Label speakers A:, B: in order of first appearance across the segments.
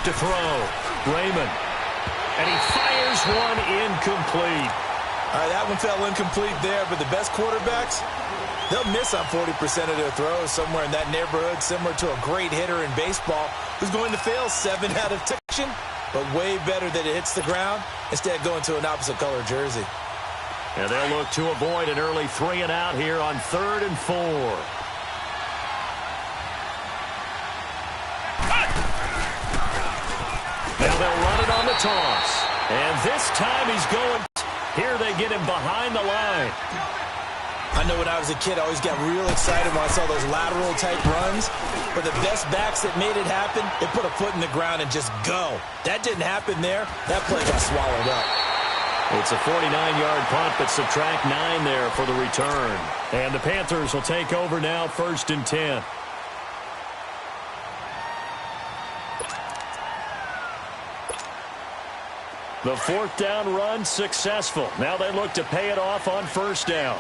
A: to throw. Raymond. And he fires one incomplete.
B: All right, that one fell incomplete there, but the best quarterbacks, they'll miss on 40% of their throws somewhere in that neighborhood, similar to a great hitter in baseball who's going to fail 7 out of 10, but way better that it hits the ground instead of going to an opposite color jersey.
A: And they'll look to avoid an early 3 and out here on 3rd and 4. Now they'll run it on the toss. And this time he's going. Here they get him behind the line.
B: I know when I was a kid, I always got real excited when I saw those lateral-type runs. But the best backs that made it happen, they put a foot in the ground and just go. That didn't happen there. That play got swallowed up.
A: It's a 49-yard punt, but subtract 9 there for the return. And the Panthers will take over now, 1st and 10. The 4th down run successful. Now they look to pay it off on 1st down.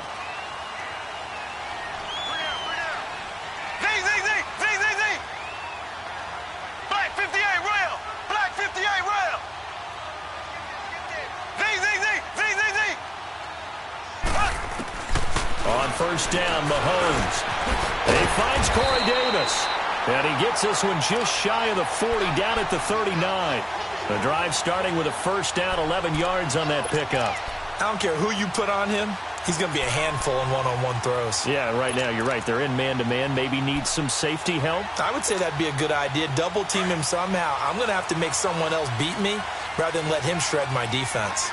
C: Black 58 rail. Black 58 rail.
A: On 1st down, Mahomes. And he finds Corey Davis. And he gets this one just shy of the 40, down at the 39. The drive starting with a 1st down, 11 yards on that pickup.
B: I don't care who you put on him. He's going to be a handful in one-on-one throws.
A: Yeah, right now, you're right. They're in man-to-man. Maybe needs some safety help.
B: I would say that'd be a good idea. Double-team him somehow. I'm going to have to make someone else beat me rather than let him shred my defense.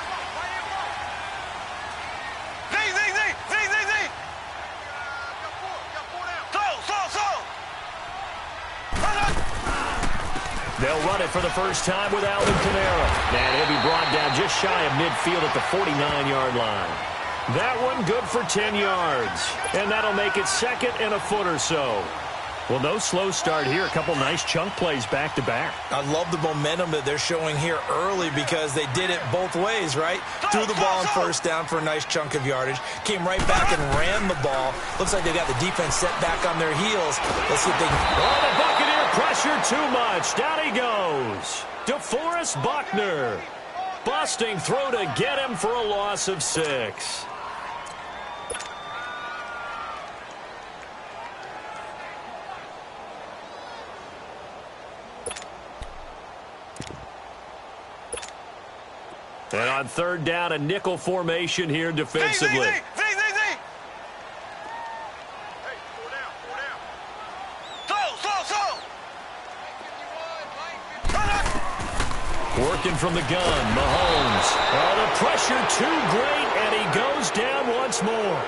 A: They'll run it for the first time with Alvin Kamara. And he'll be brought down just shy of midfield at the 49-yard line. That one good for 10 yards. And that'll make it 2nd and a foot or so. Well, no slow start here. A couple nice chunk plays back-to-back.
B: I love the momentum that they're showing here early because they did it both ways, right? Threw the ball on 1st down for a nice chunk of yardage. Came right back and ran the ball. Looks like they got the defense set back on their heels. Let's see if they can...
A: Oh, the Buccaneer pressure too much. Down he goes. DeForest Buckner. Busting through to get him for a loss of 6. And on 3rd down, a nickel formation here defensively. Working from the gun, Mahomes. Oh, the pressure too great, and he goes down once more.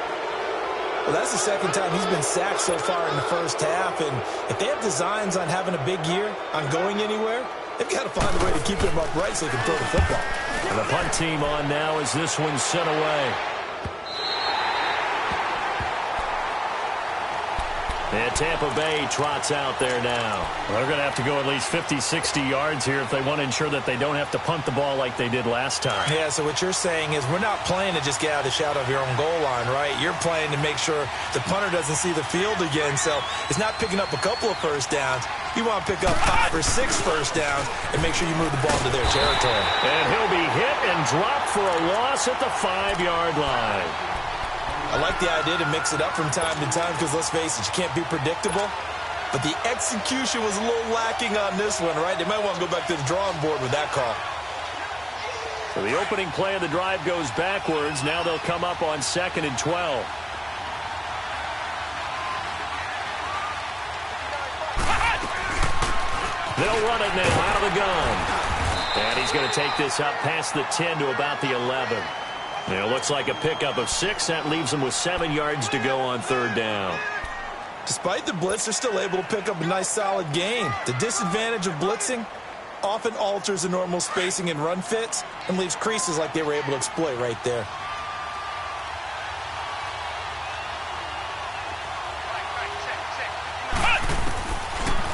B: Well, that's the 2nd time he's been sacked so far in the 1st half, and if they have designs on having a big year, on going anywhere, they've got to find a way to keep him upright so he can throw the football.
A: And the punt team on now as this one's sent away. And Tampa Bay trots out there now. Well, they're going to have to go at least 50, 60 yards here if they want to ensure that they don't have to punt the ball like they did last time.
B: Yeah, so what you're saying is we're not playing to just get out of the shadow of your own goal line, right? You're playing to make sure the punter doesn't see the field again. So it's not picking up a couple of 1st downs. You want to pick up 5 or 6 1st downs and make sure you move the ball into their territory.
A: And he'll be hit and dropped for a loss at the 5-yard line.
B: I like the idea to mix it up from time to time because, let's face it, you can't be predictable. But the execution was a little lacking on this one, right? They might want to go back to the drawing board with that call.
A: So the opening play of the drive goes backwards. Now they'll come up on 2nd and 12. They'll run it now out of the gun. And he's going to take this up past the 10 to about the 11. It looks like a pickup of 6. That leaves them with 7 yards to go on 3rd down.
B: Despite the blitz, they're still able to pick up a nice, solid gain. The disadvantage of blitzing often alters the normal spacing and run fits and leaves creases like they were able to exploit right there.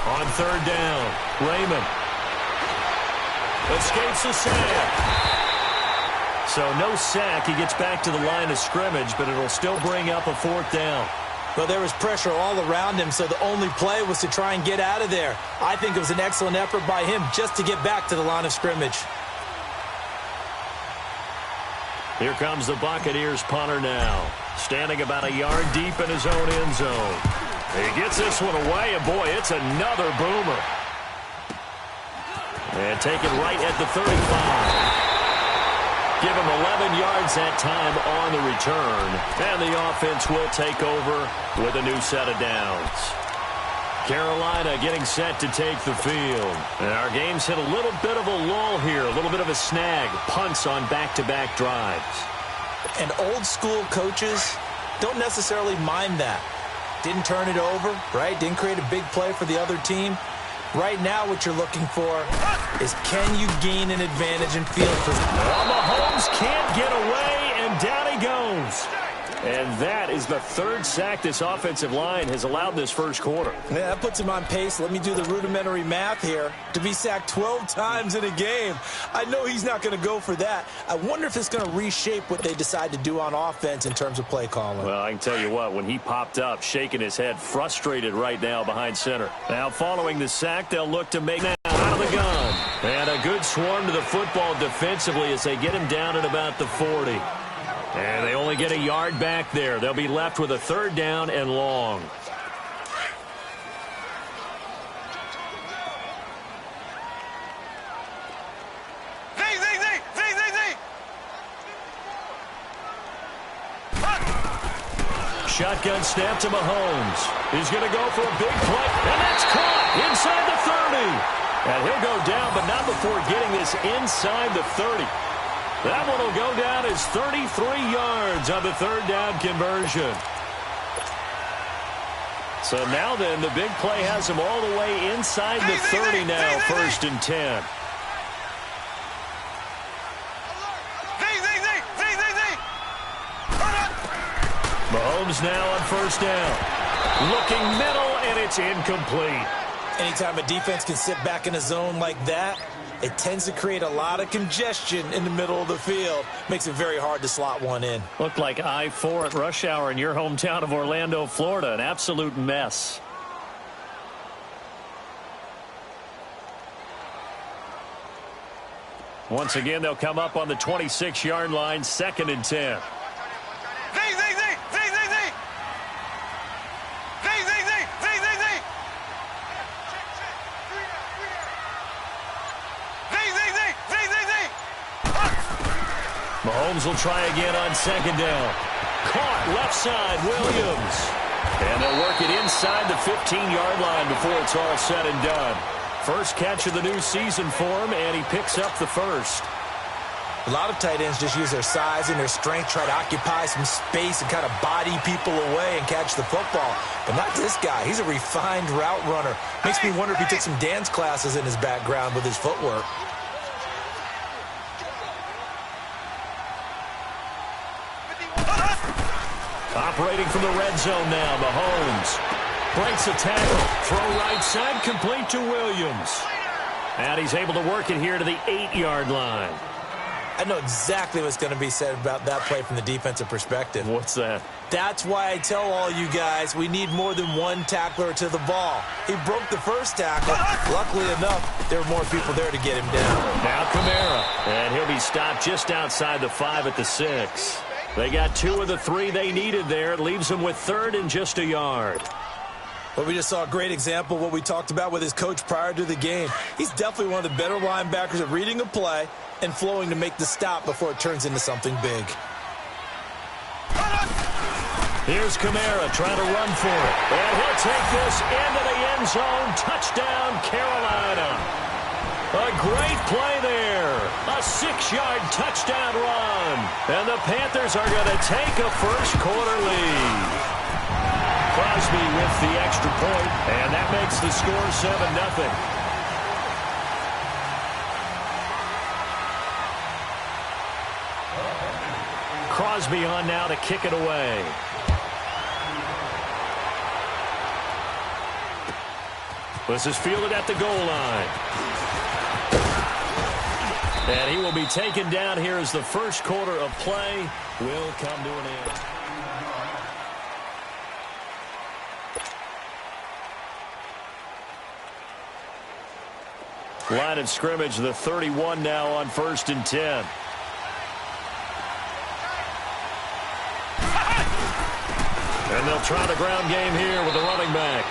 A: On 3rd down, Raymond escapes the sack. So no sack. He gets back to the line of scrimmage, but it'll still bring up a 4th down.
B: Well, there was pressure all around him, so the only play was to try and get out of there. I think it was an excellent effort by him just to get back to the line of scrimmage.
A: Here comes the Buccaneers punter now, standing about a yard deep in his own end zone. He gets this one away, and boy, it's another boomer. And taken right at the 35. Give him 11 yards that time on the return. And the offense will take over with a new set of downs. Carolina getting set to take the field. And our game's hit a little bit of a lull here, a little bit of a snag. Punts on back-to-back drives.
B: And old-school coaches don't necessarily mind that. Didn't turn it over, right? Didn't create a big play for the other team. Right now, what you're looking for is, can you gain an advantage in field position?
A: Well, Mahomes can't get away, and down he goes. And that is the third sack this offensive line has allowed this first quarter.
B: Yeah, that puts him on pace. Let me do the rudimentary math here. To be sacked 12 times in a game, I know he's not going to go for that. I wonder if it's going to reshape what they decide to do on offense in terms of play calling.
A: Well, I can tell you what, when he popped up, shaking his head, frustrated right now behind center. Now, following the sack, they'll look to make now out of the gun. And a good swarm to the football defensively as they get him down at about the 40. And they only get a yard back there. They'll be left with a third down and long. Shotgun snap to Mahomes. He's going to go for a big play, and that's caught inside the 30. And he'll go down, but not before getting this inside the 30. That one will go down as 33 yards on the third down conversion. So now then, the big play has him all the way inside the 30 now, 1st and 10. Mahomes now on 1st down. Looking middle, and it's incomplete.
B: Anytime a defense can sit back in a zone like that, it tends to create a lot of congestion in the middle of the field. Makes it very hard to slot one in.
A: Looked like I-4 at rush hour in your hometown of Orlando, Florida. An absolute mess. Once again, they'll come up on the 26-yard line, 2nd and 10. Mahomes will try again on 2nd down. Caught left side, Williams. And they'll work it inside the 15-yard line before it's all said and done. First catch of the new season for him, and he picks up the first.
B: A lot of tight ends just use their size and their strength, try to occupy some space and kind of body people away and catch the football. But not this guy. He's a refined route runner. Makes me wonder if he took some dance classes in his background with his footwork.
A: Operating from the red zone now, Mahomes breaks a tackle. Throw right side, complete to Williams. And he's able to work it here to the 8-yard line.
B: I know exactly what's going to be said about that play from the defensive perspective.
A: What's that?
B: That's why I tell all you guys we need more than one tackler to the ball. He broke the first tackle. Luckily enough, there were more people there to get him down.
A: Now Kamara. And he'll be stopped just outside the 5 at the 6. They got 2 of the 3 they needed there. It leaves them with 3rd and just a yard.
B: Well, we just saw a great example of what we talked about with his coach prior to the game. He's definitely one of the better linebackers at reading a play and flowing to make the stop before it turns into something big.
A: Here's Kamara trying to run for it. And he'll take this into the end zone. Touchdown, Carolina. A great play there. A 6-yard touchdown run. And the Panthers are going to take a first-quarter lead. Crosby with the extra point, and that makes the score 7-0. Crosby on now to kick it away. This is fielded at the goal line. And he will be taken down here as the first quarter of play will come to an end. Line of scrimmage, the 31 now on 1st and 10. And they'll try the ground game here with the running back.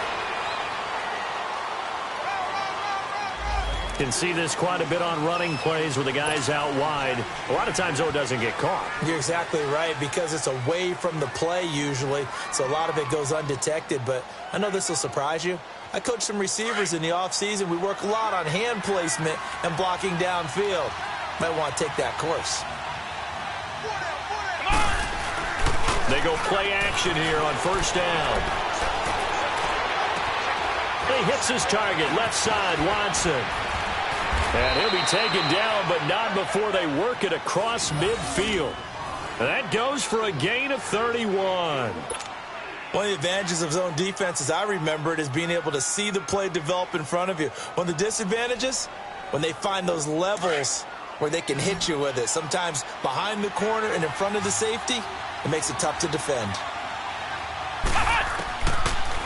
A: Can see this quite a bit on running plays where the guy's out wide. A lot of times, though, it doesn't get caught.
B: You're exactly right, because it's away from the play usually, so a lot of it goes undetected. But I know this will surprise you. I coach some receivers in the offseason. We work a lot on hand placement and blocking downfield. Might want to take that course.
A: They go play action here on 1st down. He hits his target, left side, Watson. And he'll be taken down, but not before they work it across midfield. And that goes for a gain of 31.
B: One of the advantages of zone defense, as I remember it, is being able to see the play develop in front of you. One of the disadvantages, when they find those levels where they can hit you with it, sometimes behind the corner and in front of the safety, it makes it tough to defend.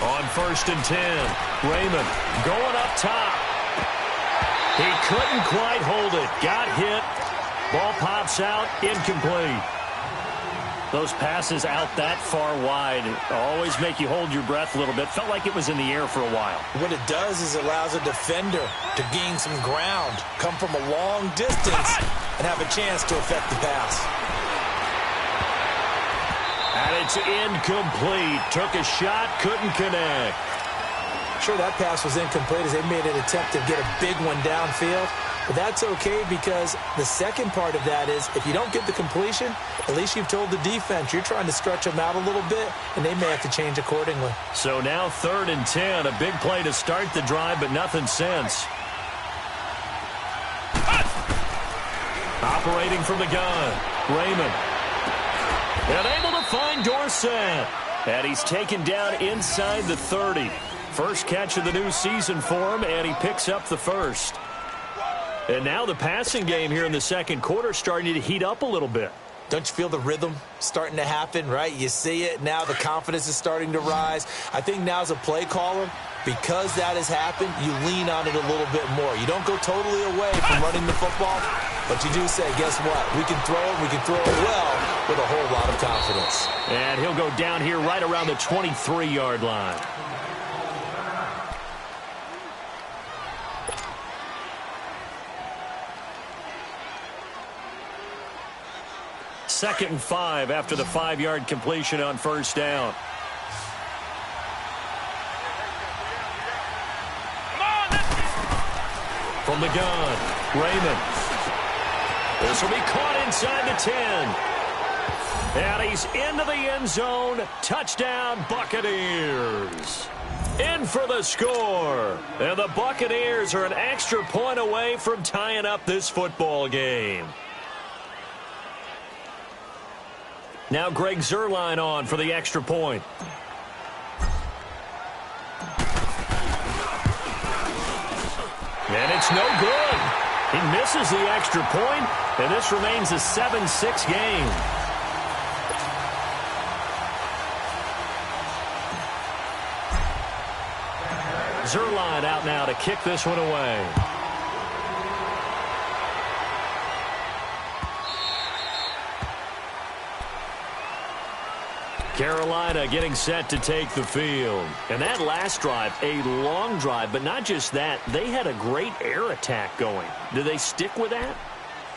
A: On 1st and 10, Raymond going up top. He couldn't quite hold it. Got hit. Ball pops out. Incomplete. Those passes out that far wide always make you hold your breath a little bit. Felt like it was in the air for a while.
B: What it does is it allows a defender to gain some ground, come from a long distance, and have a chance to affect the pass.
A: And it's incomplete. Took a shot, couldn't connect.
B: Sure, that pass was incomplete as they made an attempt to get a big one downfield. But that's okay, because the second part of that is if you don't get the completion, at least you've told the defense you're trying to stretch them out a little bit, and they may have to change accordingly.
A: So now 3rd and 10, a big play to start the drive, but nothing since. Operating from the gun, Raymond. And able to find Dorsett. And he's taken down inside the 30. First catch of the new season for him, and he picks up the first. And now the passing game here in the second quarter starting to heat up a little bit.
B: Don't you feel the rhythm starting to happen, right? You see it. Now the confidence is starting to rise. I think now as a play caller, because that has happened, you lean on it a little bit more. You don't go totally away from running the football, but you do say, guess what? We can throw it. We can throw it well with a whole lot of confidence.
A: And he'll go down here right around the 23-yard line. Second and 5 after the 5-yard completion on 1st down. From the gun, Raymond. This will be caught inside the 10. And he's into the end zone. Touchdown, Buccaneers. In for the score. And the Buccaneers are an extra point away from tying up this football game. Now Greg Zuerlein on for the extra point. And it's no good. He misses the extra point, and this remains a 7-6 game. Zuerlein out now to kick this one away. Carolina getting set to take the field. And that last drive, a long drive, but not just that, they had a great air attack going. Do they stick with that?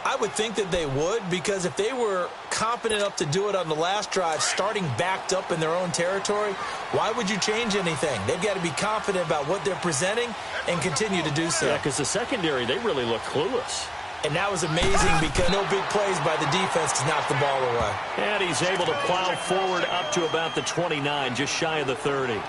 B: I would think that they would, because if they were confident enough to do it on the last drive, starting backed up in their own territory, why would you change anything? They've got to be confident about what they're presenting and continue to do so.
A: Yeah, because the secondary, they really look clueless.
B: And that was amazing because no big plays by the defense to knock the ball away.
A: And he's able to plow forward up to about the 29, just shy of the 30.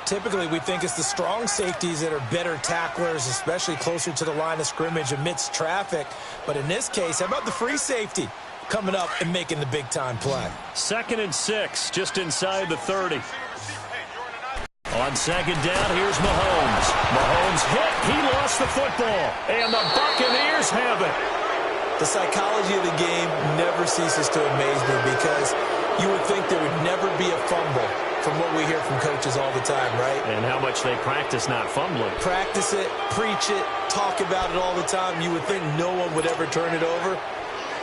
B: Typically, we think it's the strong safeties that are better tacklers, especially closer to the line of scrimmage amidst traffic. But in this case, how about the free safety coming up and making the big-time play?
A: 2nd and 6, just inside the 30. On 2nd down, here's Mahomes. Mahomes hit. He lost the football. And the Buccaneers have it.
B: The psychology of the game never ceases to amaze me because you would think there would never be a fumble for from what we hear from coaches all the time, right?
A: And how much they practice not fumbling.
B: Practice it, preach it, talk about it all the time. You would think no one would ever turn it over.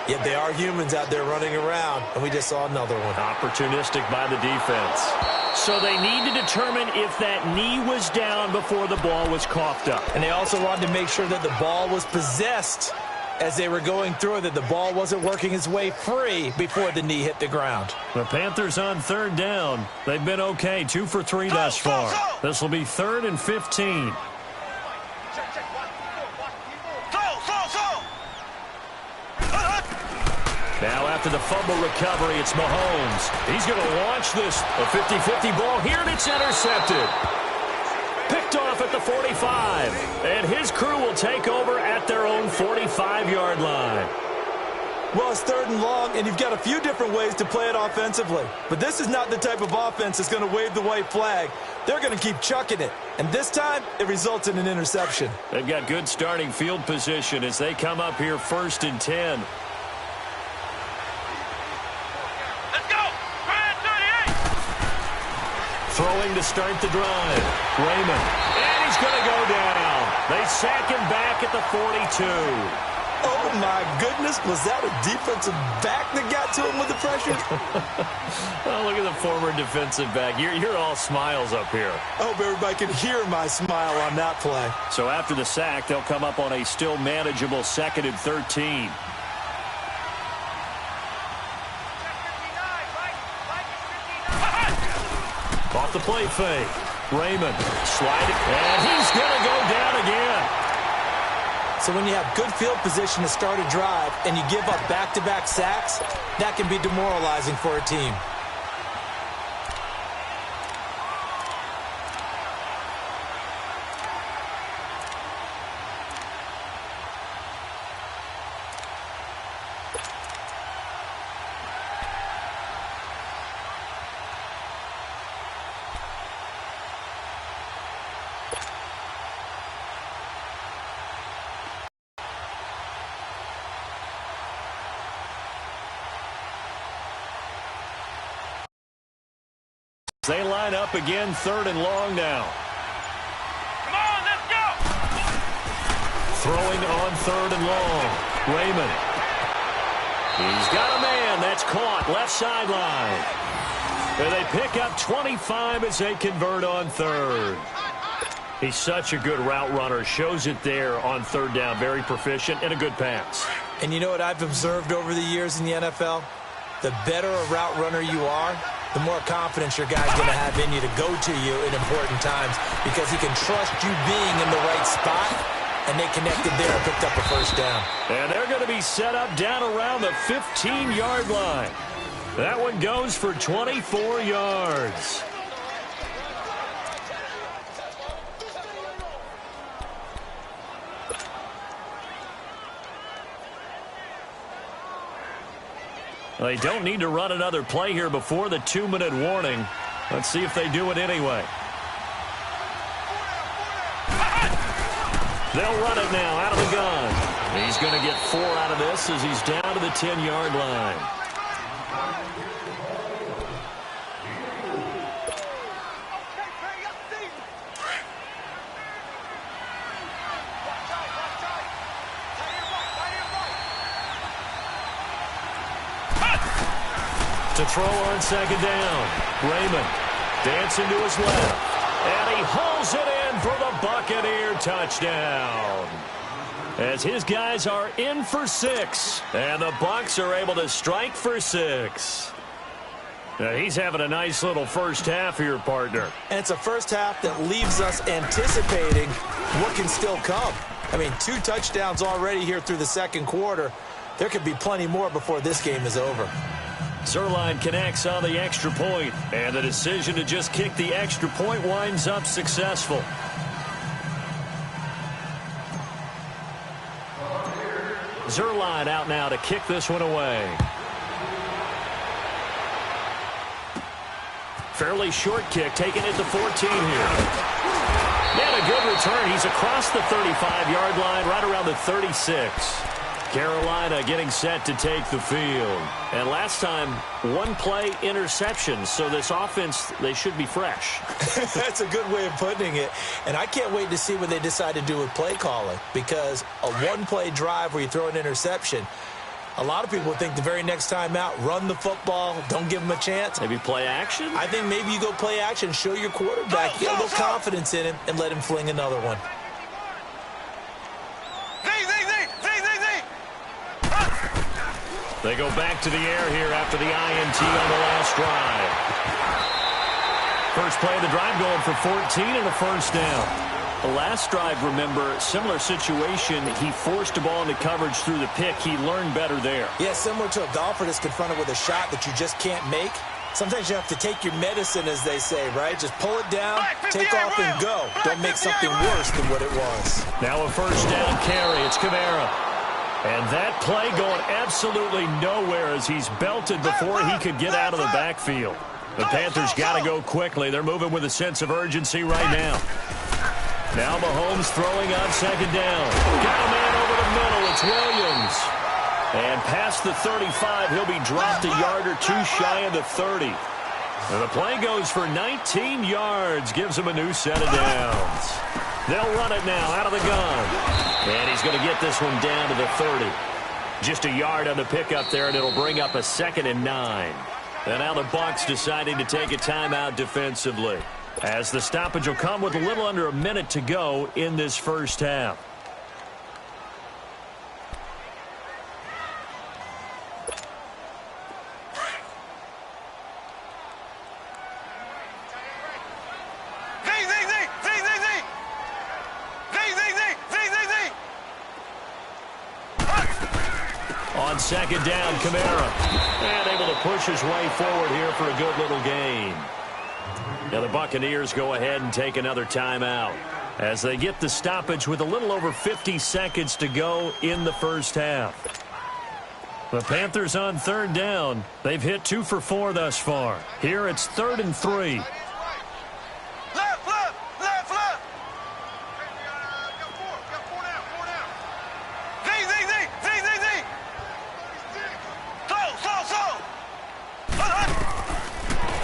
B: Yet they are humans out there running around, and we just saw another one.
A: Opportunistic by the defense. So they need to determine if that knee was down before the ball was coughed up.
B: And they also wanted to make sure that the ball was possessed as they were going through it, that the ball wasn't working its way free before the knee hit the ground.
A: The Panthers on third down. They've been okay, 2 for 3 thus far. This will be 3rd and 15. Now after the fumble recovery, it's Mahomes. He's going to launch this. A 50-50 ball here, and it's intercepted. Picked off at the 45. And his crew will take over at their own 45-yard line.
B: Well, it's 3rd and long, and you've got a few different ways to play it offensively. But this is not the type of offense that's going to wave the white flag. They're going to keep chucking it. And this time, it results in an interception.
A: They've got good starting field position as they come up here 1st and 10. Throwing to start the drive. Raymond. And he's going to go down. They sack him back at the 42.
B: Oh, my goodness. Was that a defensive back that got to him with the pressure?
A: Oh, look at the former defensive back. You're all smiles up here.
B: I hope everybody can hear my smile on that play.
A: So after the sack, they'll come up on a still manageable 2nd and 13. Off the play fake. Raymond sliding, and he's going to go down again.
B: So when you have good field position to start a drive and you give up back-to-back sacks, that can be demoralizing for a team.
A: They line up again, 3rd and long now.
C: Come on, let's go!
A: Throwing on 3rd and long. Raymond. He's got a man. That's caught. Left sideline. And they pick up 25 as they convert on 3rd. He's such a good route runner. Shows it there on 3rd down. Very proficient and a good pass.
B: And you know what I've observed over the years in the NFL? The better a route runner you are, the more confidence your guy's going to have in you to go to you in important times because he can trust you being in the right spot, and they connected there and picked up a 1st down.
A: And they're going to be set up down around the 15-yard line. That one goes for 24 yards. They don't need to run another play here before the 2-minute warning. Let's see if they do it anyway. They'll run it now out of the gun. He's going to get 4 out of this as he's down to the 10-yard line. To throw on 2nd down. Raymond dancing to his left. And he hauls it in for the Buccaneer touchdown. As his guys are in for 6. And the Bucs are able to strike for 6. Now, he's having a nice little first half here, partner.
B: And it's a first half that leaves us anticipating what can still come. I mean, 2 touchdowns already here through the 2nd quarter. There could be plenty more before this game is over.
A: Zuerlein connects on the extra point, and the decision to just kick the extra point winds up successful. Zuerlein out now to kick this one away. Fairly short kick, taken at the 14 here. And a good return. He's across the 35-yard line, right around the 36. Carolina getting set to take the field. And last time, one-play interception. So this offense, they should be fresh.
B: That's a good way of putting it. And I can't wait to see what they decide to do with play calling. Because a one-play drive where you throw an interception, a lot of people think the very next time out, run the football, don't give them a chance.
A: Maybe play action?
B: I think maybe you go play action, show your quarterback, get a little confidence in him, and let him fling another one.
A: They go back to the air here after the INT on the last drive. First play of the drive going for 14 and a first down. The last drive, remember, similar situation. He forced a ball into coverage through the pick. He learned better there.
B: Yeah, similar to a golfer that's confronted with a shot that you just can't make. Sometimes you have to take your medicine, as they say, right? Just pull it down, take off, and go. Don't make something worse than what it was.
A: Now a first down carry. It's Kamara. And that play going absolutely nowhere as he's belted before he could get out of the backfield. The Panthers got to go quickly. They're moving with a sense of urgency right now. Now Mahomes throwing on second down. Got a man over the middle. It's Williams. And past the 35, he'll be dropped a yard or two shy of the 30. And the play goes for 19 yards. Gives him a new set of downs. They'll run it now out of the gun. And he's going to get this one down to the 30. Just a yard on the pickup there, and it'll bring up a 2nd and 9. And now the Bucs deciding to take a timeout defensively, as the stoppage will come with a little under a minute to go in this first half. On second down, Kamara. And able to push his way forward here for a good little gain. Now the Buccaneers go ahead and take another timeout as they get the stoppage with a little over 50 seconds to go in the first half. The Panthers on third down. They've hit 2 for 4 thus far. Here it's 3rd and 3.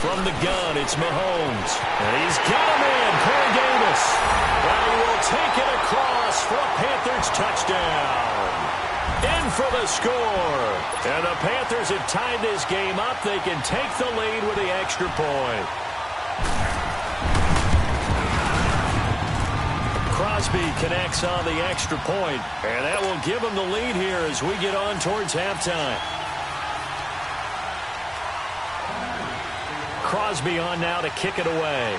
A: From the gun, it's Mahomes. And he's got him in, Corey Davis. And he will take it across for a Panthers touchdown. In for the score. And the Panthers have tied this game up. They can take the lead with the extra point. Crosby connects on the extra point. And that will give him the lead here as we get on towards halftime. Crosby on now to kick it away.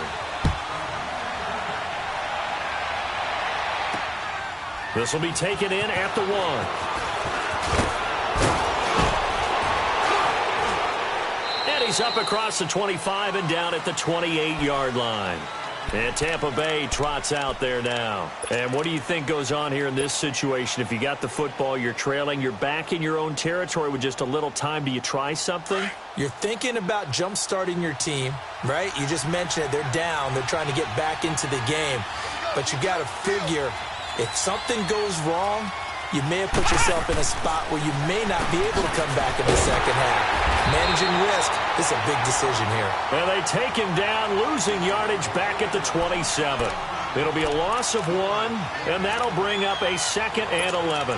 A: This will be taken in at the 1. And he's up across the 25 and down at the 28-yard line. And Tampa Bay trots out there now. And what do you think goes on here in this situation? If you got the football, you're trailing, you're back in your own territory with just a little time. Do you try something?
B: You're thinking about jump-starting your team, right? You just mentioned it. They're down. They're trying to get back into the game. But you got to figure, if something goes wrong, you may have put yourself in a spot where you may not be able to come back in the second half. Managing risk is a big decision here.
A: And they take him down, losing yardage back at the 27. It'll be a loss of 1, and that'll bring up a 2nd and 11.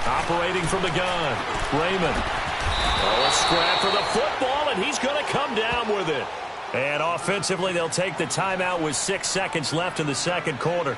A: Operating from the gun, Raymond. Oh, a scrap for the football, and he's going to come down with it. And offensively, they'll take the timeout with 6 seconds left in the second quarter.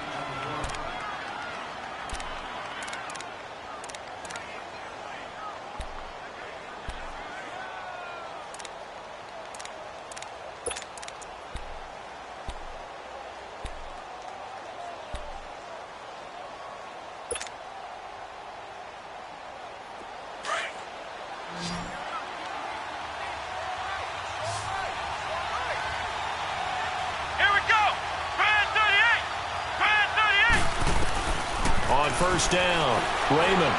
A: first down. Raymond.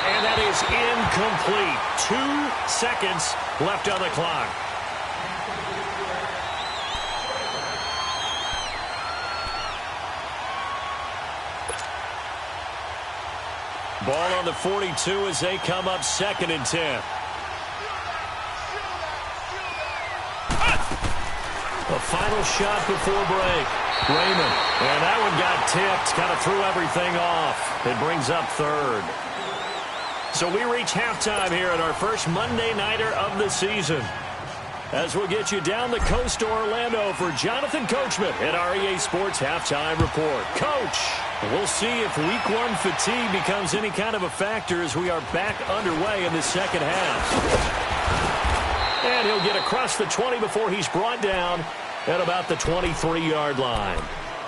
A: And that is incomplete. 2 seconds left on the clock. Ball on the 42 as they come up 2nd and 10. The final shot before break. Raymond. And that one got tipped. Kind of threw everything off. It brings up 3rd. So we reach halftime here at our first Monday Nighter of the season. As we'll get you down the coast to Orlando for Jonathan Coachman at our EA Sports Halftime Report. Coach, we'll see if Week 1 fatigue becomes any kind of a factor as we are back underway in the second half. And he'll get across the 20 before he's brought down at about the 23-yard line.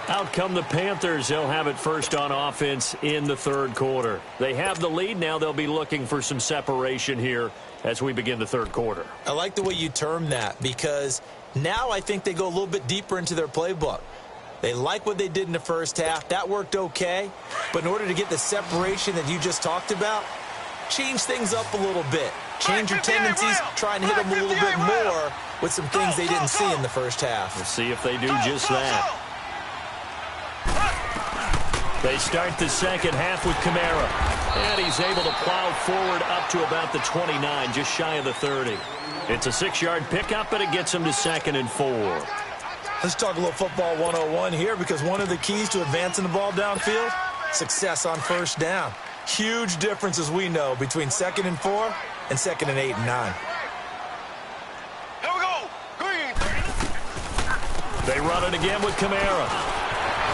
A: Out come the Panthers. They'll have it first on offense in the 3rd quarter. They have the lead. Now they'll be looking for some separation here as we begin the 3rd quarter.
B: I like the way you term that because now I think they go a little bit deeper into their playbook. They like what they did in the first half. That worked okay. But in order to get the separation that you just talked about, change things up a little bit. Change your tendencies. Try and hit them a little bit more with some things they didn't see in the first half.
A: We'll see if they do just that. They start the second half with Kamara. And he's able to plow forward up to about the 29, just shy of the 30. It's a 6-yard pickup, but it gets him to 2nd and 4.
B: Let's talk a little football 101 here because one of the keys to advancing the ball downfield, success on first down. Huge difference, as we know, between 2nd and 4 and 2nd and 8 and 9.
C: Here we go. Green.
A: They run it again with Kamara.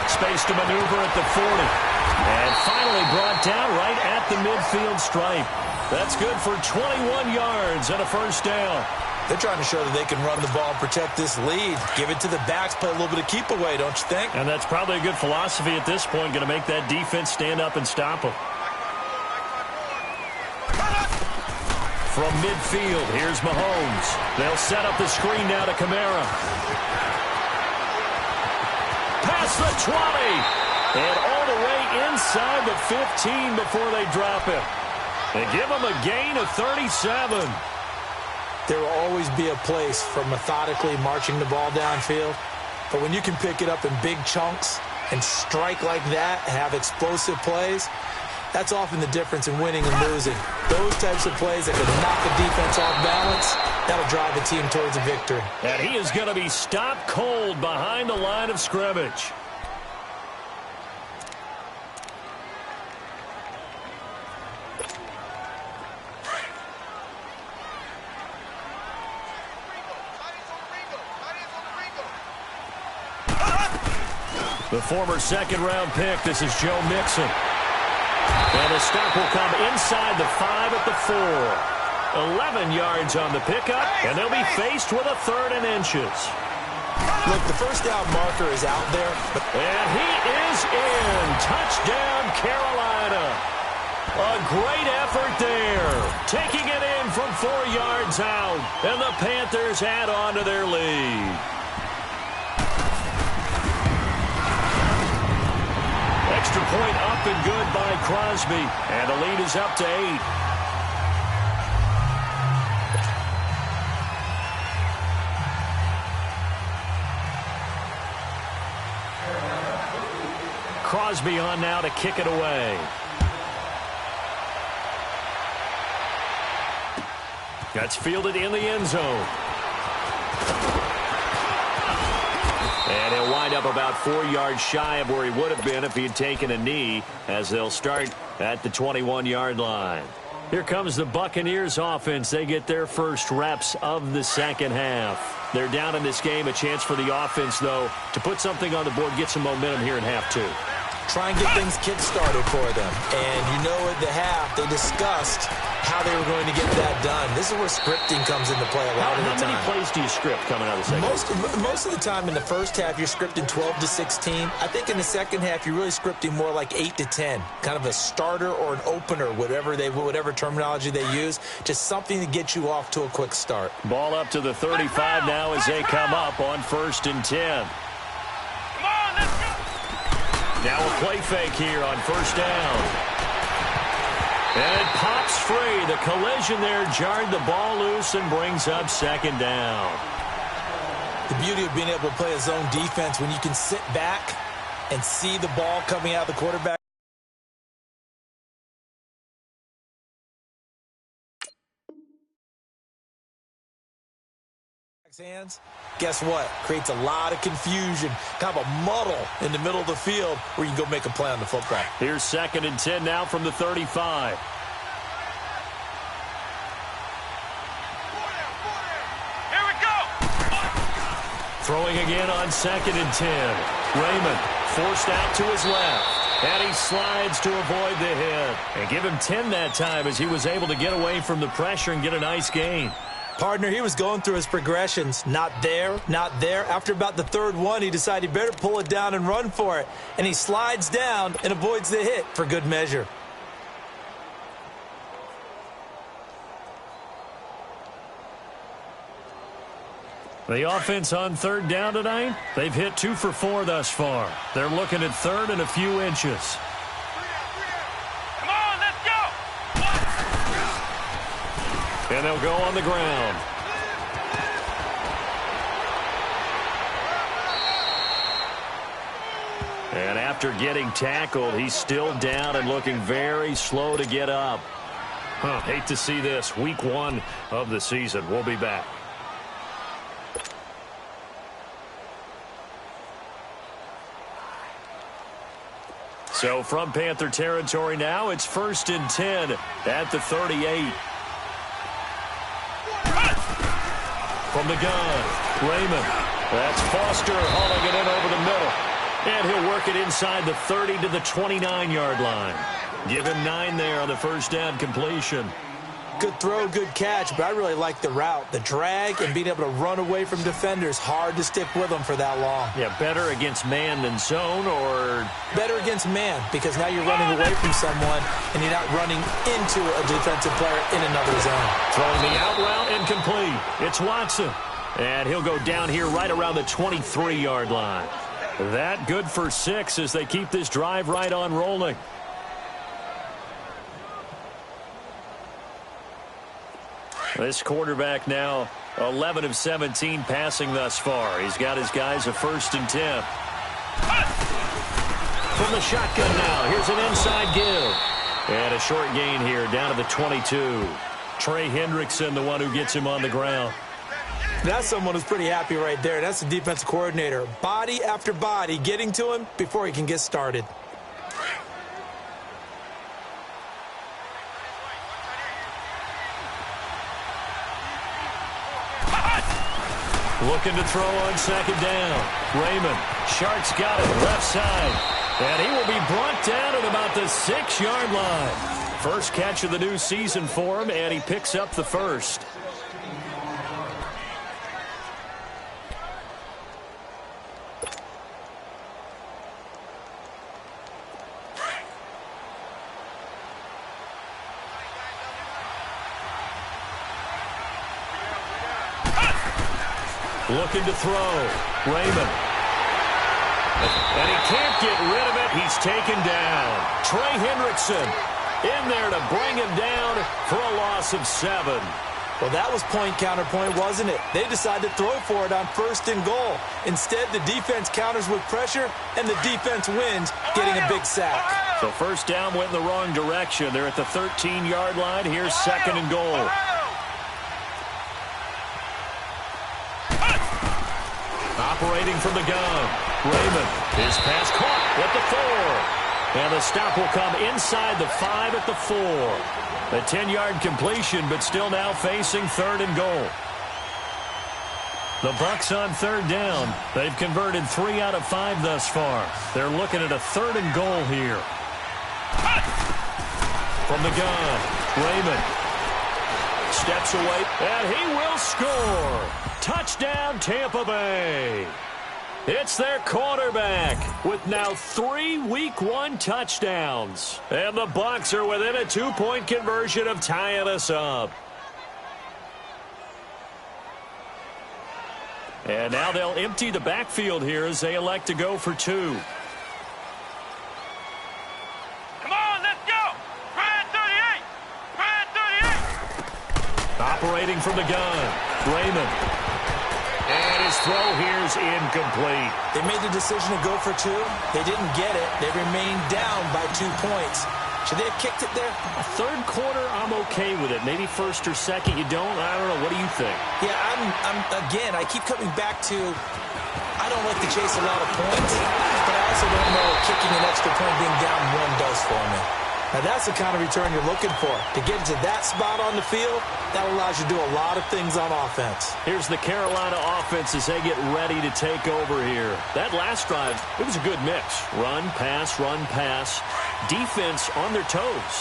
A: Space to maneuver at the 40. And finally brought down right at the midfield stripe. That's good for 21 yards and a first down.
B: They're trying to show that they can run the ball and protect this lead. Give it to the backs, play a little bit of keep away, don't you think?
A: And that's probably a good philosophy at this point, going to make that defense stand up and stop them. From midfield, here's Mahomes. They'll set up the screen now to Kamara. Past the 20. And all the way inside the 15 before they drop it. They give them a gain of 37.
B: There will always be a place for methodically marching the ball downfield. But when you can pick it up in big chunks and strike like that, have explosive plays, that's often the difference in winning and losing. Those types of plays that can knock the defense off balance, that'll drive a team towards a victory.
A: And he is going to be stopped cold behind the line of scrimmage. The former second-round pick, this is Joe Mixon. And the stop will come inside the 5 at the 4. 11 yards on the pickup, and they'll be faced with a 3rd and inches.
B: Look, the first down marker is out there.
A: And he is in. Touchdown, Carolina. A great effort there. Taking it in from 4 yards out, and the Panthers add on to their lead. Extra point up and good by Crosby. And the lead is up to 8. Crosby on now to kick it away. That's fielded in the end zone. And he'll wind up about 4 yards shy of where he would have been if he had taken a knee, as they'll start at the 21-yard line. Here comes the Buccaneers offense. They get their first reps of the second half. They're down in this game. A chance for the offense, though, to put something on the board, get some momentum here in half 2.
B: Try and get things kick-started for them. And you know at the half, they discussed how they were going to get that done. This is where scripting comes into play a lot of the time.
A: How many plays do you script coming out of the second half?
B: Most of the time in the first half, you're scripting 12 to 16. I think in the second half, you're really scripting more like 8 to 10. Kind of a starter or an opener, whatever terminology they use. Just something to get you off to a quick start.
A: Ball up to the 35 now as they come up on 1st and 10. Now a play fake here on first down. And it pops free. The collision there jarred the ball loose and brings up second down.
B: The beauty of being able to play a zone defense when you can sit back and see the ball coming out of the quarterback. Hands, guess what? Creates a lot of confusion, kind of a muddle in the middle of the field where you can go make a play on the football.
A: Here's 2nd and 10 now from the 35.
C: Here we go.
A: Throwing again on 2nd and 10. Raymond forced out to his left. And he slides to avoid the hit. And give him 10 that time as he was able to get away from the pressure and get a nice gain.
B: Partner, he was going through his progressions. Not there, not there. After about the third one, he decided he better pull it down and run for it. And he slides down and avoids the hit for good measure.
A: The offense on 3rd down tonight, they've hit 2 for 4 thus far. They're looking at 3rd and a few inches.
C: Come on, let's go.
A: And they'll go on the ground. And after getting tackled, he's still down and looking very slow to get up. Hate to see this. Week 1 of the season. We'll be back. So from Panther territory now, it's 1st and 10 at the 38. From the gun, Raymond. That's Foster hauling it in over the middle. And he'll work it inside the 30 to the 29-yard line. Give him 9 there on the first down completion.
B: Good throw, good catch, but I really like the route. The drag and being able to run away from defenders. Hard to stick with them for that long.
A: Yeah, better against man than zone, or?
B: Better against man, because now you're running away from someone and you're not running into a defensive player in another zone.
A: Throwing the out route incomplete. It's Watson. And he'll go down here right around the 23-yard line. That good for 6 as they keep this drive right on rolling. This quarterback now 11 of 17 passing thus far. He's got his guys a 1st and 10. From the shotgun now, here's an inside give. And a short gain here down to the 22. Trey Hendrickson, the one who gets him on the ground.
B: That's someone who's pretty happy right there. That's the defensive coordinator. Body after body getting to him before he can get started.
A: Looking to throw on 2nd down. Raymond. Shark's got it left side. And he will be brought down at about the 6-yard line. First catch of the new season for him, and he picks up the first. Looking to throw. Raymond. And he can't get rid of it. He's taken down. Trey Hendrickson in there to bring him down for a loss of 7.
B: Well, that was point counterpoint, wasn't it? They decided to throw for it on 1st and goal. Instead, the defense counters with pressure, and the defense wins, getting a big sack.
A: So first down went in the wrong direction. They're at the 13-yard line. Here's 2nd and goal. Operating from the gun. Raymond. His pass caught at the 4. And the stop will come inside the 5 at the 4. A 10-yard completion, but still now facing 3rd and goal. The Bucs on 3rd down. They've converted 3 out of 5 thus far. They're looking at a 3rd and goal here. From the gun, Raymond steps away, and he will score. Touchdown, Tampa Bay. It's their quarterback with now 3 Week 1 touchdowns. And the Bucs are within a 2-point conversion of tying us up. And now they'll empty the backfield here as they elect to go for 2. Operating from the gun, Raymond. And his throw here's incomplete.
B: They made the decision to go for two. They didn't get it. They remained down by 2 points. Should they have kicked it there?
A: A third quarter, I'm okay with it. Maybe first or second, you don't. I don't know. What do you think?
B: Yeah, again, I keep coming back to I don't like to chase a lot of points, but I also don't know what kicking an extra point being down one does for me. Now, that's the kind of return you're looking for. To get into that spot on the field, that allows you to do a lot of things on offense.
A: Here's the Carolina offense as they get ready to take over here. That last drive, it was a good mix. Run, pass, defense on their toes.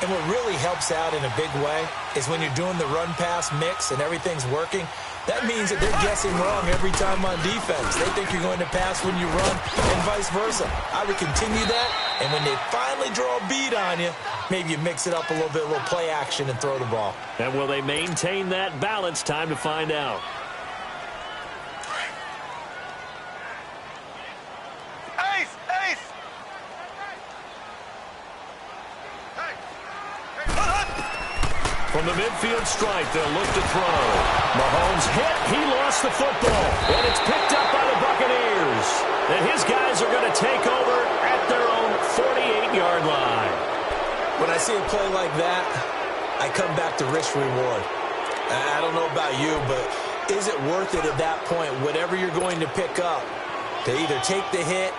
B: And what really helps out in a big way is when you're doing the run-pass mix and everything's working, that means that they're guessing wrong every time on defense. They think you're going to pass when you run and vice versa. I would continue that, and when they finally draw a bead on you, maybe you mix it up a little bit, a little play action and throw the ball.
A: And will they maintain that balance? Time to find out. From the midfield stripe, they'll look to throw. Mahomes hit. He lost the football. And it's picked up by the Buccaneers. And his guys are going to take over at their own 48-yard line.
B: When I see a play like that, I come back to risk-reward. I don't know about you, but is it worth it at that point, whatever you're going to pick up, to either take the hit,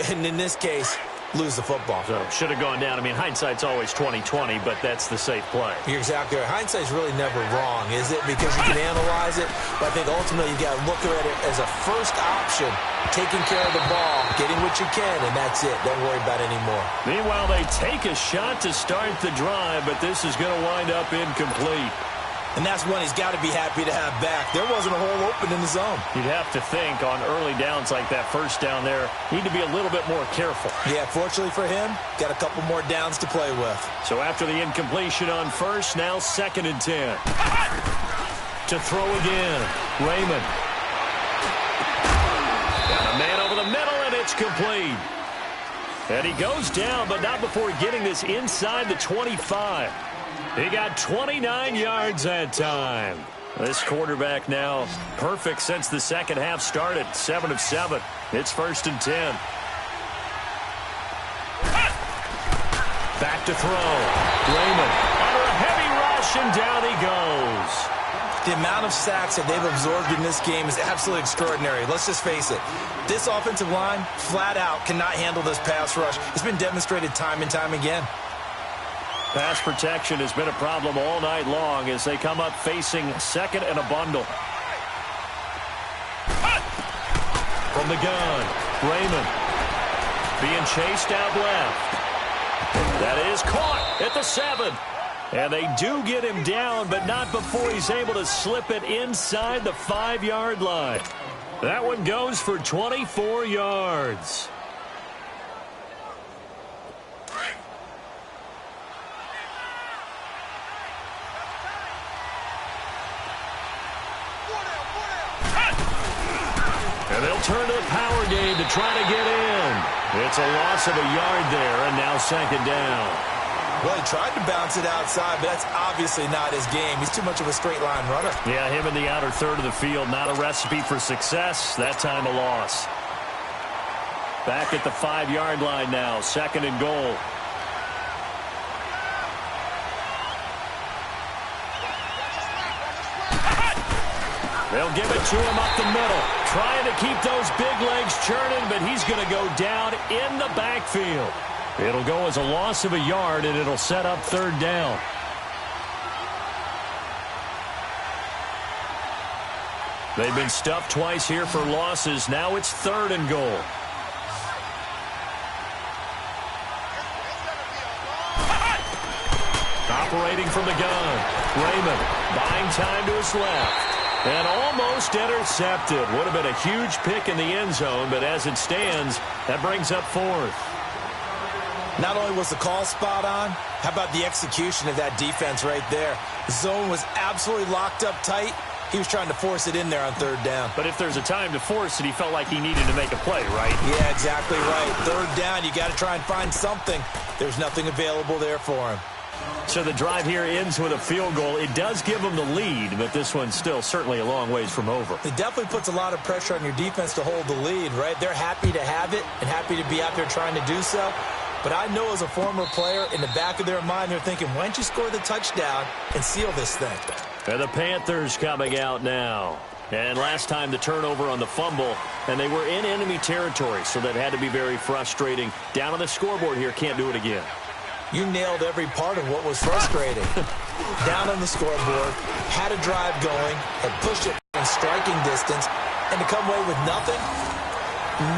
B: and in this case, lose the football?
A: So should have gone down. I mean, hindsight's always 20/20, but that's the safe play.
B: You're exactly right. Hindsight's really never wrong, is it? Because you can analyze it, but I think ultimately you got to look at it as a first option, taking care of the ball, getting what you can, and that's it. Don't worry about it anymore.
A: Meanwhile, they take a shot to start the drive, but this is going to wind up incomplete.
B: And that's one he's got to be happy to have back. There wasn't a hole open in the zone.
A: You'd have to think on early downs like that first down there, need to be a little bit more careful.
B: Yeah, fortunately for him, got a couple more downs to play with.
A: So after the incompletion on first, now 2nd and 10. To throw again, Raymond. Got a man over the middle, and it's complete. And he goes down, but not before getting this inside the 25. He got 29 yards that time. This quarterback now perfect since the second half started. 7 of 7. It's 1st and 10. Back to throw. Raymond under a heavy rush, and down he goes.
B: The amount of sacks that they've absorbed in this game is absolutely extraordinary. Let's just face it. This offensive line, flat out, cannot handle this pass rush. It's been demonstrated time and time again.
A: Pass protection has been a problem all night long as they come up facing 2nd and a bundle. From the gun, Raymond being chased out left. That is caught at the 7. And they do get him down, but not before he's able to slip it inside the 5-yard line. That one goes for 24 yards. And they'll turn to the power game to try to get in. It's a loss of a yard there, and now 2nd down.
B: Well, he tried to bounce it outside, but that's obviously not his game. He's too much of a straight-line runner.
A: Yeah, him in the outer third of the field, not a recipe for success. That time a loss. Back at the 5-yard line now, 2nd and goal. They'll give it to him up the middle. Trying to keep those big legs churning, but he's going to go down in the backfield. It'll go as a loss of a yard, and it'll set up 3rd down. They've been stuffed twice here for losses. Now it's 3rd and goal. Operating from the gun. Raymond buying time to his left. And almost intercepted. Would have been a huge pick in the end zone, but as it stands, that brings up 4th.
B: Not only was the call spot on, how about the execution of that defense right there? The zone was absolutely locked up tight. He was trying to force it in there on 3rd down.
A: But if there's a time to force it, he felt like he needed to make a play, right?
B: Yeah, exactly right. 3rd down, you got to try and find something. There's nothing available there for him.
A: So the drive here ends with a field goal. It does give them the lead, but this one's still certainly a long ways from over.
B: It definitely puts a lot of pressure on your defense to hold the lead, right? They're happy to have it and happy to be out there trying to do so. But I know as a former player, in the back of their mind, they're thinking, why don't you score the touchdown and seal this thing?
A: And the Panthers coming out now. And last time the turnover on the fumble, and they were in enemy territory, so that had to be very frustrating. Down on the scoreboard here, can't do it again.
B: You nailed every part of what was frustrating. Down on the scoreboard, had a drive going, had pushed it in striking distance, and to come away with nothing,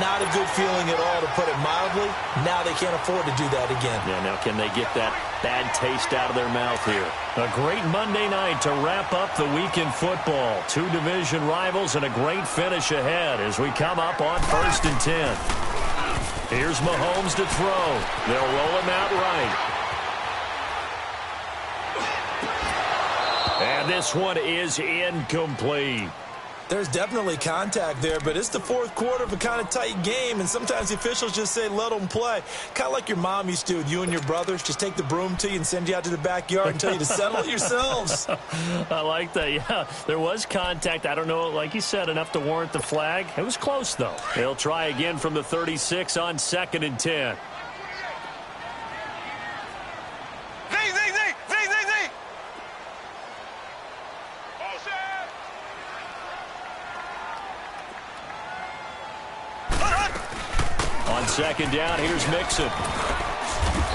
B: not a good feeling at all, to put it mildly. Now they can't afford to do that again.
A: Yeah, now can they get that bad taste out of their mouth here? A great Monday night to wrap up the week in football. Two division rivals and a great finish ahead as we come up on 1st and 10. Here's Mahomes to throw. They'll roll him out right. And this one is incomplete.
B: There's definitely contact there, but it's the fourth quarter of a kind of tight game, and sometimes the officials just say, let them play. Kind of like your mom used to with you and your brothers. Just take the broom to you and send you out to the backyard and tell you to settle it yourselves.
A: I like that, yeah. There was contact. I don't know, like you said, enough to warrant the flag. It was close, though. They'll try again from the 36 on 2nd and 10. On 2nd down, here's Mixon.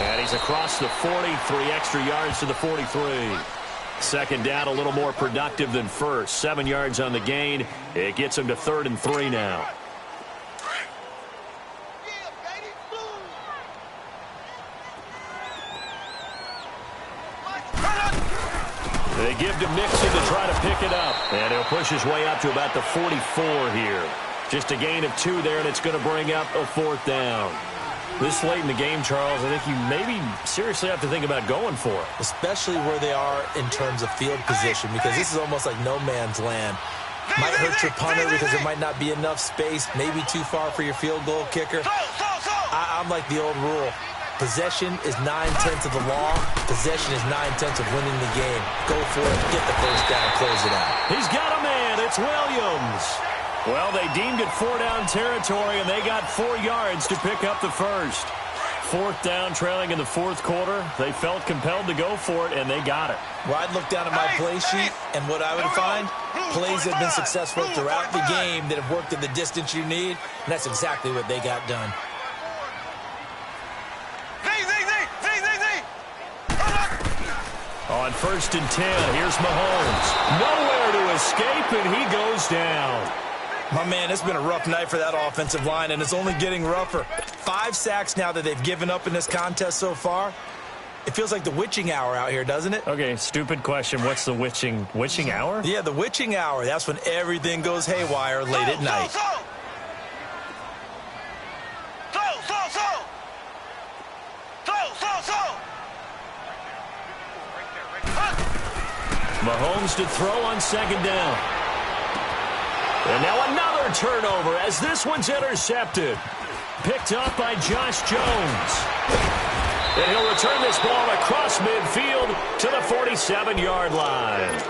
A: And he's across the 40, 3 extra yards to the 43. 2nd down, a little more productive than first. 7 yards on the gain. It gets him to 3rd and 3 now. They give to Mixon to try to pick it up. And he'll push his way up to about the 44 here. Just a gain of 2 there, and it's going to bring up a 4th down. This late in the game, Charles, I think you maybe seriously have to think about going for it.
B: Especially where they are in terms of field position, because this is almost like no man's land. Might hurt your punter because there might not be enough space, maybe too far for your field goal kicker. I'm like the old rule. Possession is 9/10 of the law. Possession is 9/10 of winning the game. Go for it, get the first down, close it out.
A: He's got a man. It's Williams. Well, they deemed it 4-down territory, and they got 4 yards to pick up the first. 4th down, trailing in the 4th quarter. They felt compelled to go for it, and they got it.
B: Well, I'd look down at my play sheet, and what I would find, plays that have been successful throughout the game that have worked at the distance you need, and that's exactly what they got done.
A: On 1st and 10, here's Mahomes. Nowhere to escape, and he goes down.
B: My man, it's been a rough night for that offensive line, and it's only getting rougher. 5 sacks now that they've given up in this contest so far. It feels like the witching hour out here, doesn't it?
A: Okay, stupid question. What's the witching hour?
B: Yeah, the witching hour. That's when everything goes haywire late at night.
A: Mahomes to throw on 2nd down. And now another turnover as this one's intercepted. Picked up by Josh Jones. And he'll return this ball across midfield to the 47-yard line.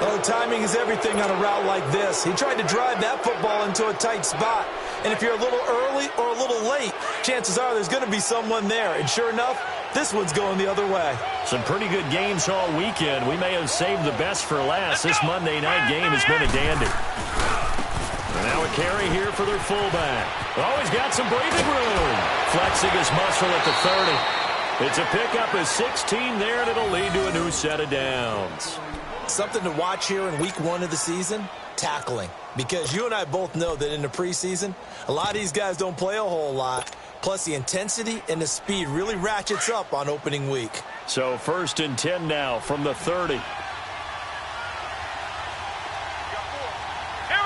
B: Well, timing is everything on a route like this. He tried to drive that football into a tight spot. And if you're a little early or a little late, chances are there's going to be someone there. And sure enough, this one's going the other way.
A: Some pretty good games all weekend. We may have saved the best for last. This Monday night game has been a dandy. And now a carry here for their fullback. Oh, he's got some breathing room. Flexing his muscle at the 30. It's a pickup of 16 there, and it'll lead to a new set of downs.
B: Something to watch here in week 1 of the season, tackling. Because you and I both know that in the preseason, a lot of these guys don't play a whole lot. Plus, the intensity and the speed really ratchets up on opening week.
A: So 1st and 10 now from the 30.
C: Here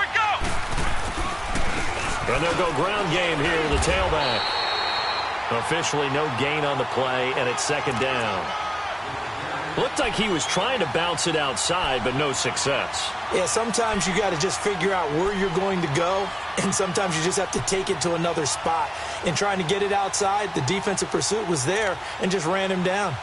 C: we go.
A: And they'll go ground game here with the tailback. Officially no gain on the play, and it's 2nd down. Looked like he was trying to bounce it outside, but no success.
B: Yeah, sometimes you got to just figure out where you're going to go, and sometimes you just have to take it to another spot. In trying to get it outside, the defensive pursuit was there and just ran him down.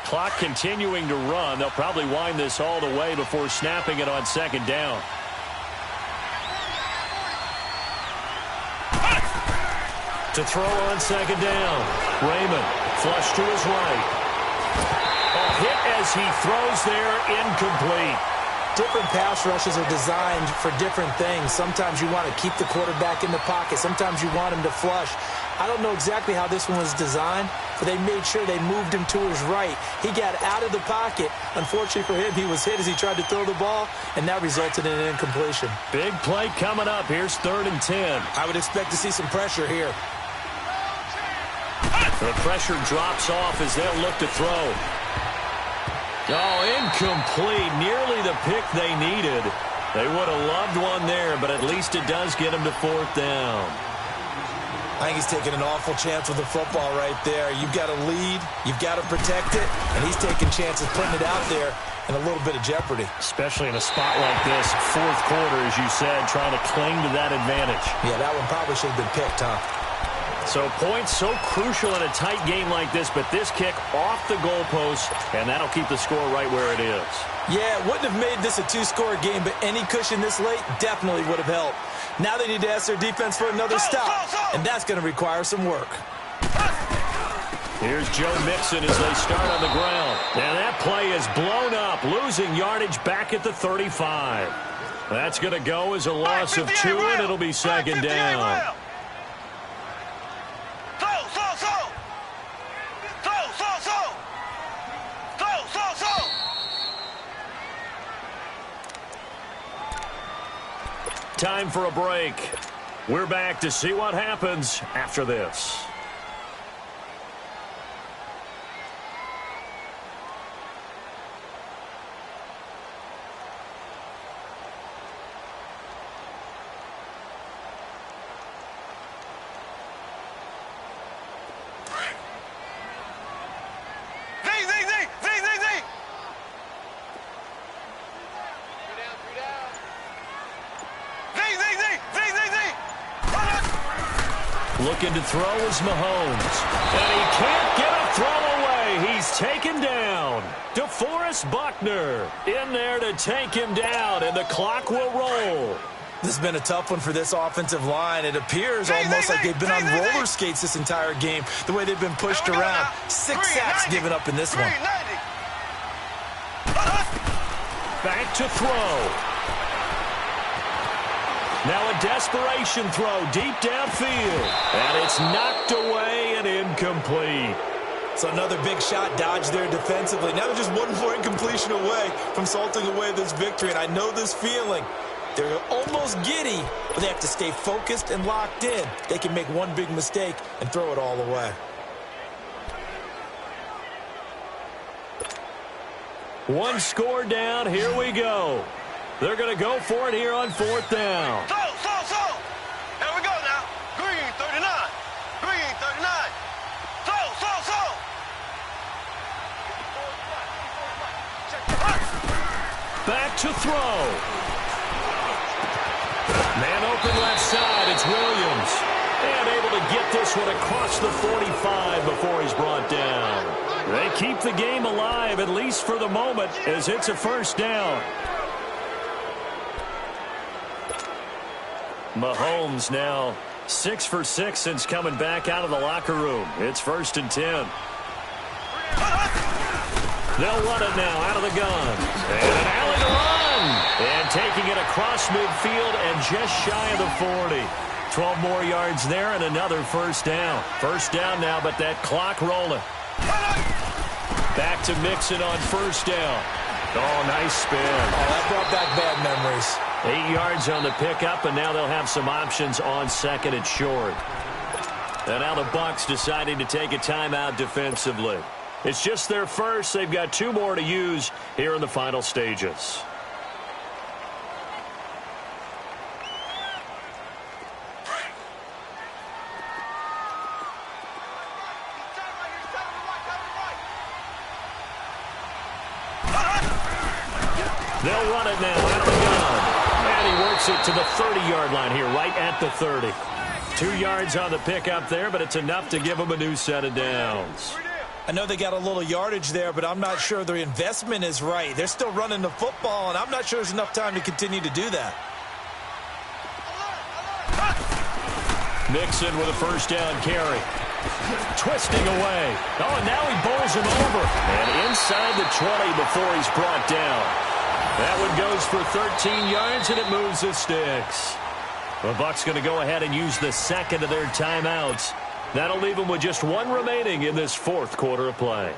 A: Clock continuing to run. They'll probably wind this all the way before snapping it on second down. To throw on second down. Raymond, flush to his right. A hit as he throws there, incomplete.
D: Different pass rushes are designed for different things. Sometimes you want to keep the quarterback in the pocket. Sometimes you want him to flush. I don't know exactly how this one was designed, but they made sure they moved him to his right. He got out of the pocket. Unfortunately for him, he was hit as he tried to throw the ball, and that resulted in an incompletion.
A: Big play coming up. Here's 3rd and 10.
D: I would expect to see some pressure here.
A: The pressure drops off as they'll look to throw. Oh, incomplete. Nearly the pick they needed. They would have loved one there, but at least it does get them to 4th down.
B: I think he's taking an awful chance with the football right there. You've got to lead, you've got to protect it, and he's taking chances putting it out there in a little bit of jeopardy.
A: Especially in a spot like this, 4th quarter, as you said, trying to cling to that advantage.
D: Yeah, that one probably should have been picked, huh?
A: So points so crucial in a tight game like this, but this kick off the goalpost, and that'll keep the score right where it is.
D: Yeah, it wouldn't have made this a 2-score game, but any cushion this late definitely would have helped. Now they need to ask their defense for another stop, and that's going to require some work.
A: Here's Joe Mixon as they start on the ground. And that play is blown up, losing yardage back at the 35. That's going to go as a loss of 2, and it'll be second down. Time for a break. We're back to see what happens after this. Looking to throw is Mahomes. And he can't get a throw away. He's taken down. DeForest Buckner in there to take him down, and the clock will roll.
D: This has been a tough one for this offensive line. It appears almost like they've been on roller skates this entire game, the way they've been pushed around. 6 sacks given up in this one.
A: Back to throw. Now a desperation throw deep downfield. And it's knocked away and incomplete.
D: So another big shot dodged there defensively. Now they're just one more incompletion away from salting away this victory. And I know this feeling. They're almost giddy, but they have to stay focused and locked in. They can make one big mistake and throw it all away.
A: One score down. Here we go. They're going to go for it here on 4th down.
C: So. Here we go now. Green 39. Green 39. So.
A: Back to throw. Man open left side. It's Williams. And able to get this one across the 45 before he's brought down. They keep the game alive, at least for the moment, as it's a 1st down. Mahomes now 6 for 6 since coming back out of the locker room. It's 1st and 10. They'll run it now out of the gun. And an alley to run. And taking it across midfield and just shy of the 40. 12 more yards there and another 1st down. 1st down now, but that clock rolling. Back to Mixon on 1st down. Oh, nice spin.
D: Oh, that brought back bad memories.
A: 8 yards on the pickup, and now they'll have some options on 2nd and short. And now the Bucs deciding to take a timeout defensively. It's just their first. They've got 2 more to use here in the final stages. They'll run it now out of the gun. And he works it to the 30-yard line here, right at the 30. 2 yards on the pickup there, but it's enough to give him a new set of downs.
B: I know they got a little yardage there, but I'm not sure the investment is right. They're still running the football, and I'm not sure there's enough time to continue to do that.
A: Mixon with a first down carry. Twisting away. Oh, and now he bowls him over. And inside the 20 before he's brought down. That one goes for 13 yards, and it moves the sticks. The Bucs going to go ahead and use the second of their timeouts. That'll leave them with just one remaining in this fourth quarter of play.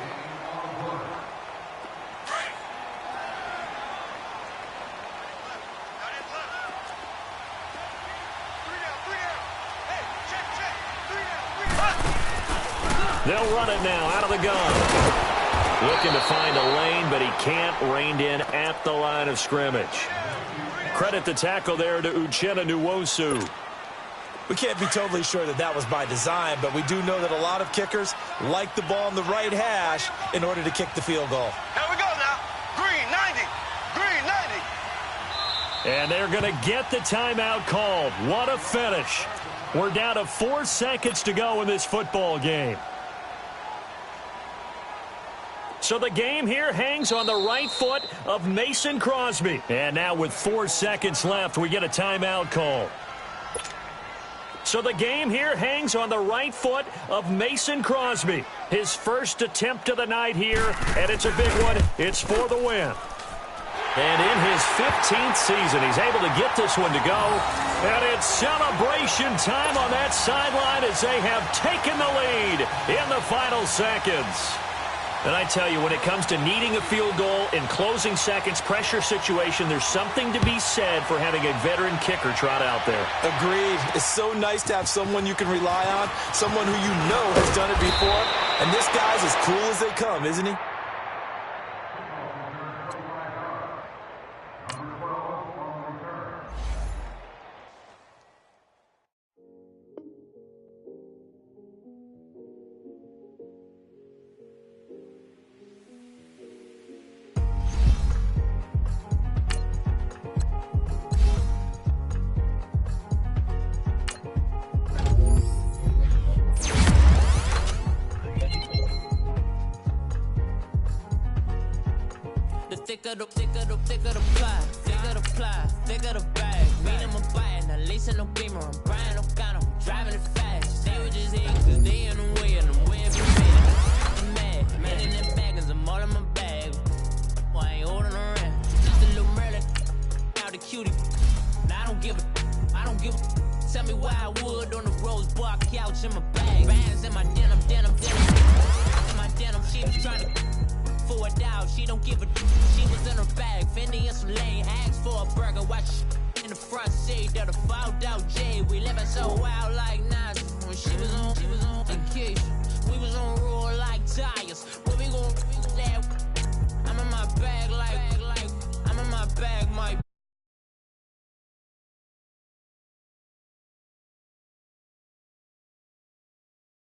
A: They'll run it now out of the gun. Looking to find a lane, but he can't. Reined in at the line of scrimmage. Credit the tackle there to Uchenna Nwosu.
B: We can't be totally sure that that was by design, but we do know that a lot of kickers like the ball on the right hash in order to kick the field goal.
C: Here we go now. Green 90. Green 90.
A: And they're going to get the timeout called. What a finish. We're down to 4 seconds to go in this football game. So the game here hangs on the right foot of Mason Crosby. And now with 4 seconds left, we get a timeout call. So the game here hangs on the right foot of Mason Crosby. His first attempt of the night here, and it's a big one. It's for the win. And in his 15th season, he's able to get this one to go. And it's celebration time on that sideline as they have taken the lead in the final seconds. And I tell you, when it comes to needing a field goal in closing seconds, pressure situation, there's something to be said for having a veteran kicker trot out there.
B: Agreed. It's so nice to have someone you can rely on, someone who you know has done it before. And this guy's as cool as they come, isn't he?
E: Thicker the pie, thicker the ply, thicker the bag. Mean I'm a bite, now lacing no beamer. I'm Brian O'Connor, I'm driving it fast. They were just hating cause they in the way and I'm way from me. I'm mad in that bag cause I'm all in my bag. Boy, I ain't holding around. Just a little Merlin, out the cutie. Now I don't give a. Tell me why I would on the rose bar couch in my bag. Bands in my denim. In my denim, she was trying to for a doubt, she don't give a. She was in her bag, Fendi and some lane. Asked for a burger, watch in the front seat of the fouled out J. We living so wild like 9